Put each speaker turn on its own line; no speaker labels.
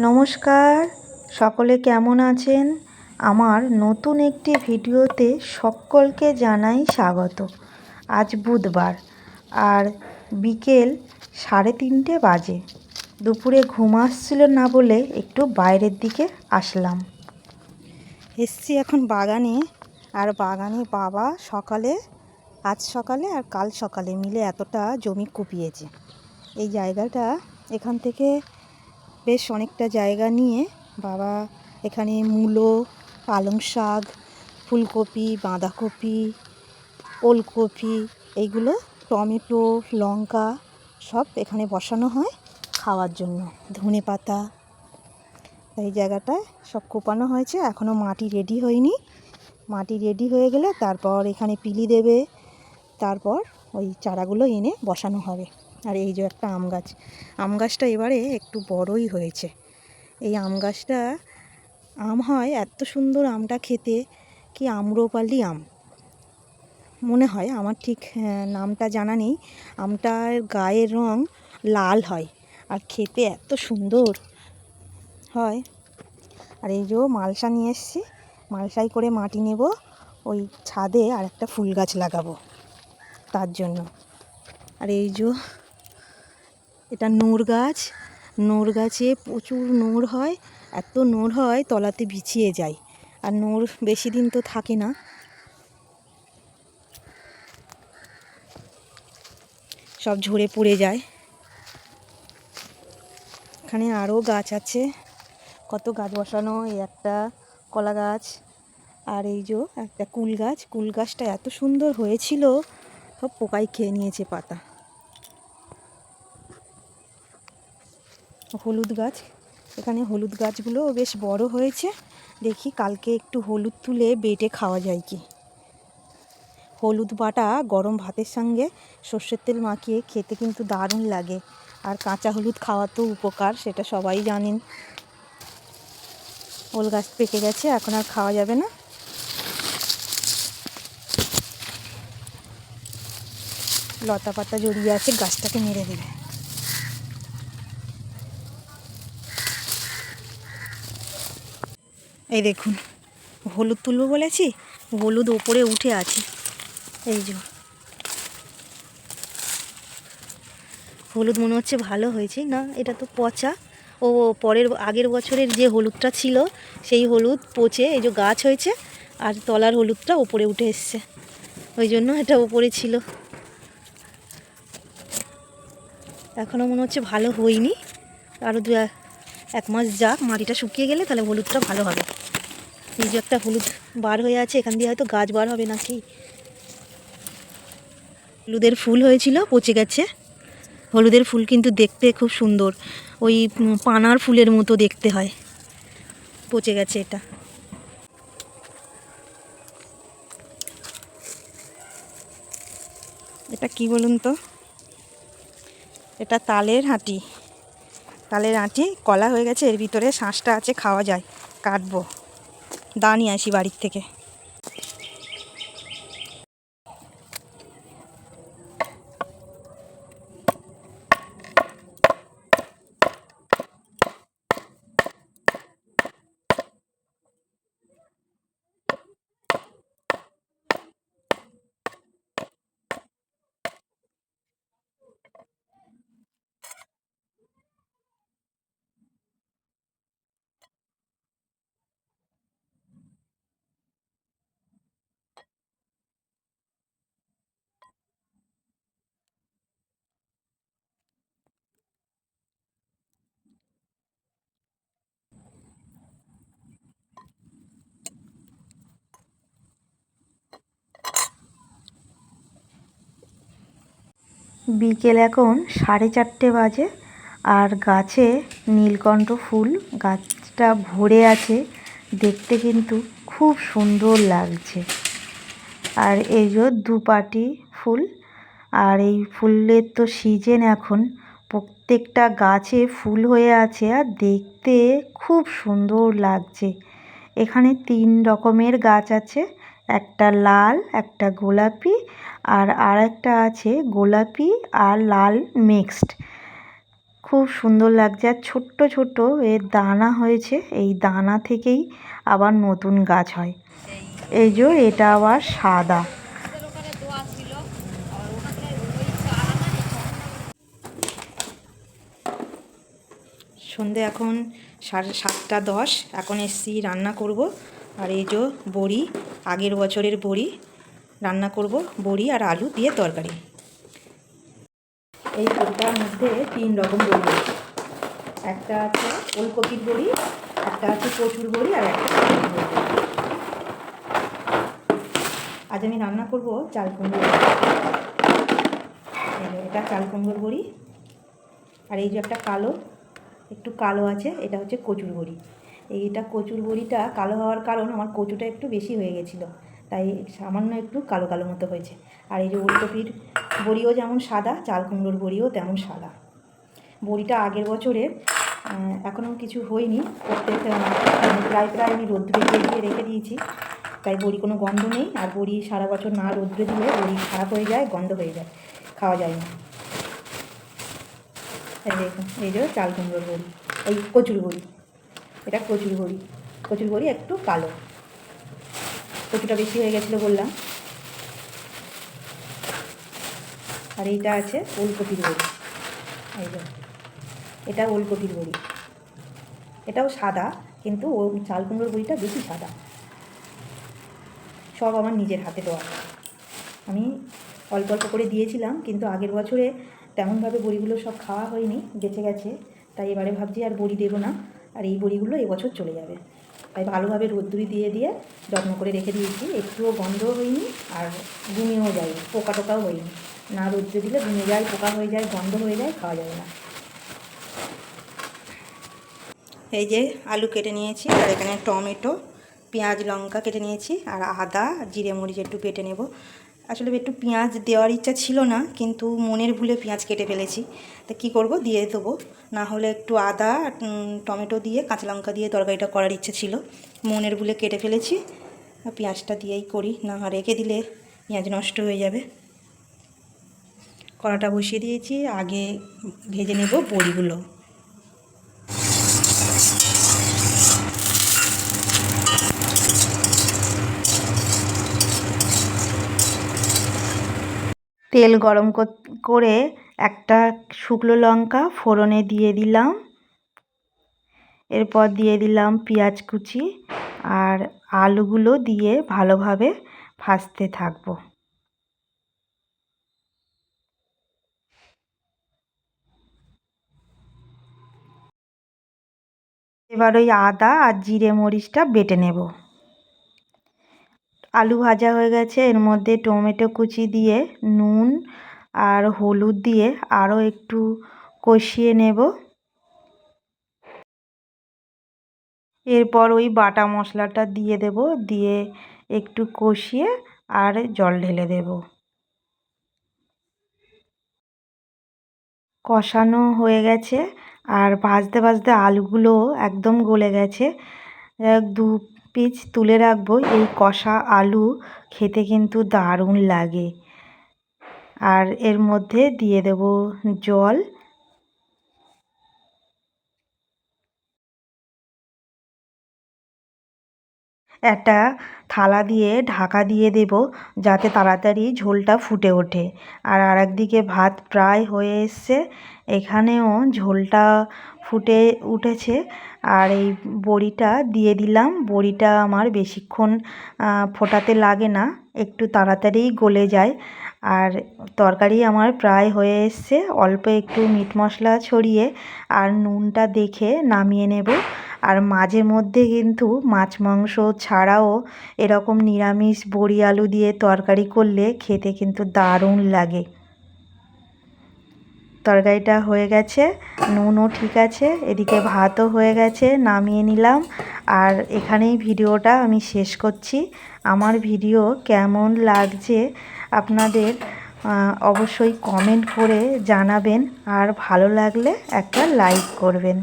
নমস্কার, সকলে কেমন আছেন? আমার নতুন একটি ভিডিওতে সকলকে জানাই স্বাগত। আজ বুধবার আর বিকেল 3:30 বাজে। দুপুরে ঘুম আসছিল না বলে একটু বাইরের দিকে আসলাম। এসছি এখন বাগানে, আর বাগানে বাবা আজ সকালে আর কাল সকালে মিলে এতটা জমি কুপিয়েছে। এই জায়গাটা এখান থেকে বেশ অনেকটা জায়গা নিয়ে বাবা এখানে মূলো, পালং শাক, ফুলকপি, বাঁধাকপি, ওলকপি, এইগুলো টমেটো, লঙ্কা সব এখানে বসানো হয় খাওয়ার জন্য। ধনেপাতা, এই জায়গাটায় সব কোপানো হয়েছে, এখনও মাটি রেডি হয়নি। মাটি রেডি হয়ে গেলে তারপর এখানে পিলি দেবে, তারপর ওই চারাগুলো এনে বসানো হবে। আর এই যে একটা আম গাছটা এবারে একটু বড়ই হয়েছে। এই আম গাছটা আম হয়, এত সুন্দর আমটা খেতে, কি আম্রপালি আম মনে হয়, আমার ঠিক নামটা জানা নেই। আমটার গায়ের রং লাল হয় আর খেতে এত সুন্দর হয়। আর এই যে মালসা নিয়ে এসেছি, মালসাই করে মাটি নেব, ওই ছাদে আর একটা ফুল গাছ লাগাবো তার জন্য। আর এই যে এটা নোর গাছে প্রচুর নোর হয়, এত নোর হয় তলাতে বিছিয়ে যায়। আর নোর বেশি দিন তো থাকে না, সব ঝরে পড়ে যায়। এখানে আরও গাছ আছে, কত গাছ বসানো। এই একটা কলা গাছ, আর এই যে একটা কুল গাছটা এত সুন্দর হয়েছিল, সব পোকায় খেয়ে নিয়েছে পাতা। হলুদ গাছ, এখানে হলুদ গাছগুলো বেশ বড় হয়েছে। দেখি কালকে একটু হলুদ তুলে বেটে খাওয়া যায় কি। হলুদ বাটা গরম ভাতের সঙ্গে সর্ষের তেল মাখিয়ে খেতে কিন্তু দারুণ লাগে। আর কাঁচা হলুদ খাওয়া তো উপকার, সেটা সবাই জানেন। ওল গাছ পেকে গেছে, এখন আর খাওয়া যাবে না। লতা পাতা জড়িয়ে আছে, গাছটাকে মেরে দেবে। এই দেখুন, হলুদ তুলবো বলেছি, হলুদ ওপরে উঠে আছে। এই যে হলুদ মনে হচ্ছে ভালো হয়েছে, না এটা তো পচা। ও আগের বছরের যে হলুদটা ছিল সেই হলুদ পচে এই যে গাছ হয়েছে, আর তলার হলুদটা ওপরে উঠে এসছে, ওই জন্য এটা ওপরে ছিল। এখনও মনে হচ্ছে ভালো হয়নি, আরও এক মাস যাক, মাটিটা শুকিয়ে গেলে তাহলে হলুদটা ভালো হবে। এই যে একটা হলুদ বার হয়ে আছে, এখান দিয়ে হয়তো গাছ বার হবে নাকি। হলুদের ফুল হয়েছিল, পচে গেছে। হলুদের ফুল কিন্তু দেখতে খুব সুন্দর, ওই পানার ফুলের মতো দেখতে হয়। পচে গেছে এটা। এটা কি বলুন তো, এটা তালের আঁটি। কলা হয়ে গেছে, এর ভিতরে শাঁসটা আছে, খাওয়া যায়। কাটবো, দা নিয়ে আসি বাড়ির থেকে। বিকেল এখন 4:30 বাজে, আর গাছে নীলকণ্ঠ ফুল, গাছটা ভরে আছে, দেখতে কিন্তু খুব সুন্দর লাগছে। আর এই যে দুপাটি ফুল, আর এই ফুলের তো সিজন এখন, প্রত্যেকটা গাছে ফুল হয়ে আছে আর দেখতে খুব সুন্দর লাগছে। এখানে 3 রকমের গাছ আছে, একটা লাল, একটা গোলাপি, আর আরেকটা আছে গোলাপি আর লাল মিক্সড। খুব সুন্দর লাগছে। আর ছোট্ট ছোট্ট এর দানা হয়েছে, এই দানা থেকেই আবার নতুন গাছ হয়। এই যে এটা আবার সাদা। সন্ধে এখন 7:30, এখন এসছি রান্না করব। আর এই যে বড়ি, আগের বছরের বড়ি রান্না করব, বড়ি আর আলু দিয়ে তরকারি। এই বড়িটার মধ্যে 3 রকম বড়ি আছে। একটা আছে ওলকপির বড়ি, একটা আছে কচুর বড়ি, আর একটা বড়ি। আজ আমি রান্না করব চাল কুমড়োর বড়ি। এটা চাল কুমড়োর বড়ি। আর এই যে একটা একটু কালো আছে, এটা হচ্ছে কচুর বড়ি। এইটা কচুর বড়িটা কালো হওয়ার কারণ আমার কচুটা একটু বেশি হয়ে গেছিলো, তাই সামান্য একটু কালো কালো মতো হয়েছে। আর এই যে ওলকপির বড়িও যেমন সাদা, চাল কুমড়োর বড়িও তেমন সাদা। বড়িটা আগের বছরের, এখনও কিছু হয়নি, প্রায় আমি রোদ্দুরে দিয়ে রেখে দিয়েছি, তাই বড়ি কোনো গন্ধ নেই। আর বড়ি সারা বছর না রোদ্দুরে দিলে বড়ি খারাপ হয়ে যায়, গন্ধ হয়ে যায়, খাওয়া যায় না। এই দেখুন, এই যে চাল কুমড়োর বড়ি, এই কচুর বড়ি, এটা কচুর বড়ি। কচুর বড়ি একটু কালো, কচুটা বেশি হয়ে গেছিলো বললাম। আর এইটা আছে ওলকপির বড়ি। এই যে এটা ওলকপির বড়ি, এটাও সাদা, কিন্তু ও চাল কুমড়োর বড়িটা বেশি সাদা। সব আমার নিজের হাতে দেওয়া। আমি অল্প অল্প করে দিয়েছিলাম, কিন্তু আগের বছরে তেমনভাবে বড়িগুলো সব খাওয়া হয়নি, বেঁচে গেছে, তাই এবারে ভাবছি আর বড়ি দেবো না। আর এই বড়িগুলো এবছর চলে যাবে, তাই ভালোভাবে রোদ্দুরি দিয়ে যত্ন করে রেখে দিয়েছি। একটুও গন্ধও হয়নি, আর গুমিয়েও যায়, পোকা টোকাও হয়নি। না রোদ্দুরে দিলে গুমে যায়, পোকা হয়ে যায়, গন্ধ হয়ে যায়, খাওয়া যাবে না। এই যে আলু কেটে নিয়েছি, আর এখানে টমেটো, পেঁয়াজ, লঙ্কা কেটে নিয়েছি, আর আদা, জিরে মরিচ একটু বেটে নেব। আসলে একটু পেঁয়াজ দেওয়ার ইচ্ছা ছিল না, কিন্তু মনের ভুলে পেঁয়াজ কেটে ফেলেছি, তা কী করব, দিয়ে দেবো। না হলে একটু আদা, টমেটো দিয়ে, কাঁচা লঙ্কা দিয়ে তরকারিটা করার ইচ্ছে ছিল, মনের ভুলে কেটে ফেলেছি। পেঁয়াজটা দিয়েই করি, না রেখে দিলে পেঁয়াজ নষ্ট হয়ে যাবে। কড়াটা বসিয়ে দিয়েছি, আগে ভেজে নেব বড়িগুলো। তেল গরম করে একটা শুকনো লঙ্কা ফোড়নে দিয়ে দিলাম। এরপর দিয়ে দিলাম পেঁয়াজ কুচি, আর আলুগুলো দিয়ে ভালোভাবে ভাজতে থাকবো। এবার ওই আদা আর জিরে মরিচটা বেটে নেব। আলু ভাজা হয়ে গেছে, এর মধ্যে টমেটো কুচি দিয়ে নুন আর হলুদ দিয়ে আরও একটু কষিয়ে নেব। এরপর ওই বাটা মশলাটা দিয়ে দেব, দিয়ে একটু কষিয়ে আর জল ঢেলে দেব। কষানো হয়ে গেছে, আর ভাজতে ভাজতে আলুগুলো একদম গলে গেছে। 2 পিস তুলে রাখবো। এই কষা আলু খেতে কিন্তু দারুণ লাগে। আর এর মধ্যে দিয়ে দেব জল। একটা থালা দিয়ে ঢাকা দিয়ে দেব, যাতে তাড়াতাড়ি ঝোলটা ফুটে ওঠে। আর আরেকদিকে ভাত প্রায় হয়ে এসছে, এখানেও ঝোলটা ফুটে উঠেছে। আর এই বড়িটা দিয়ে দিলাম। বড়িটা আমার বেশিক্ষণ ফোটাতে লাগে না, একটু তাড়াতাড়িই গলে যায়। আর তরকারি আমার প্রায় হয়ে এসছে, অল্প একটু মিট মশলা ছড়িয়ে আর নুনটা দেখে নামিয়ে নেব। আর মাঝে মধ্যে কিন্তু মাছ মাংস ছাড়াও এরকম নিরামিষ বড়ি আলু দিয়ে তরকারি করলে খেতে কিন্তু দারুণ লাগে। তরকারিটা হয়ে গেছে, নুনও ঠিক আছে, এদিকে ভাতও হয়ে গেছে, নামিয়ে নিলাম। আর এখানেই ভিডিওটা আমি শেষ করছি। আমার ভিডিও কেমন লাগছে আপনাদের অবশ্যই কমেন্ট করে জানাবেন, আর ভালো লাগলে একটা লাইক করবেন।